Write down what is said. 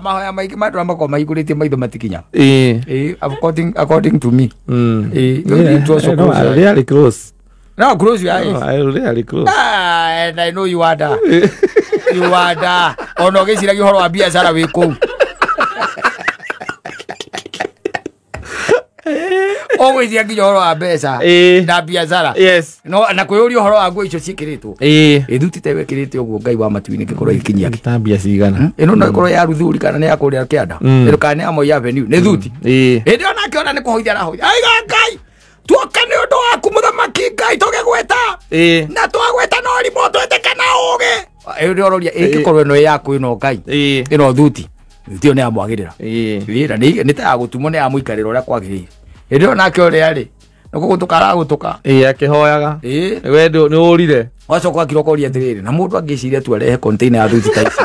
mahoya maiki matwa makoma mahingũrĩtie maitho matikinya according to me it was so really close. No, close your eyes. No, I really close. And I know you are there. You are there. Oh no, gĩcira gĩ horo wa biacara wĩ kũu. Always nginya horo wa mbeca na biacara. Yes. No na kwĩyũria horo wa nguo icio ciĩkĩrĩtwo. Thuti te wĩkĩrĩte ũguo Ngai wa matu-inĩ gĩkorwo ikinyia gĩtambia cigana. Ĩno no ĩkorwo ya ruthuri kana nĩ ya kũrĩa kĩanda. Ĩno kana ya Moi Avenue nĩ thuti. Hĩndĩ ona kĩona nĩ kũhoithia arahoithia. Aiga Ngai. Tuoka nĩ ũndũ waku mũthamaki Ngai tũgĩgwĩta. Na twagwĩta no rimũ twĩtĩka na ũũgĩ. Ũrĩororia ĩngĩkorwo ĩno yaku ĩno Ngai. Ĩno thuti. Thuti nĩ ya mwagĩrĩra. Wĩra nĩ ta ya gũtumwo nĩ ya mũikarĩra ũrĩa kwagĩrĩire. Hĩndĩ ona kĩo rĩarĩ. Nĩ gũgũtũka aragũtũka. Akĩhoyaga. We nĩ ũrire. Wacoka akĩrokoria atĩrĩrĩ na mũndũ angĩciria tu arehe container ya thuti ta ici.